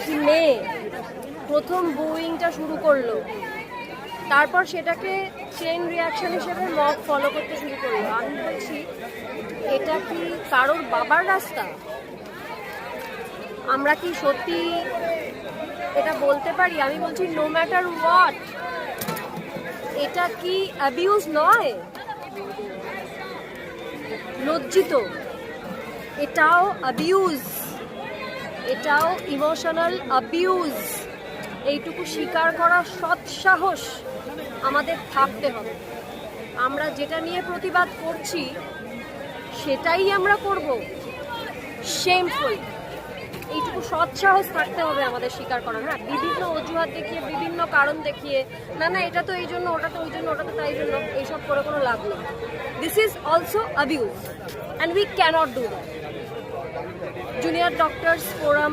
একটি মেয়ে প্রথম বুইংটা শুরু করলো, তারপর সেটাকে চেইন রিয়াকশন হিসেবে মব ফলো করতে শুরু করলো। আমি বলছি এটা কি কারোর বাবার রাস্তা? আমরা কি সত্যি এটা বলতে পারি? আমি বলছি নো ম্যাটার হোয়াট, এটা কি অ্যাবিউজ নয়? লজ্জিত, এটাও অ্যাবিউজ, এটাও ইমোশনাল অ্যাবিউজ। এইটুকু স্বীকার করার সৎসাহস আমাদের থাকতে হবে। আমরা যেটা নিয়ে প্রতিবাদ করছি সেটাই আমরা করব, শেমফুল। এইটুকু সৎসাহস থাকতে হবে আমাদের স্বীকার করার। হ্যাঁ, বিভিন্ন অজুহাত দেখিয়ে, বিভিন্ন কারণ দেখিয়ে, না না এটা তো এই জন্য, ওটা তো ওই জন্য, ওটা তো তাই জন্য, এইসব করে কোনো লাভ নেই। This is also abuse and we cannot do that. Junior doctors forum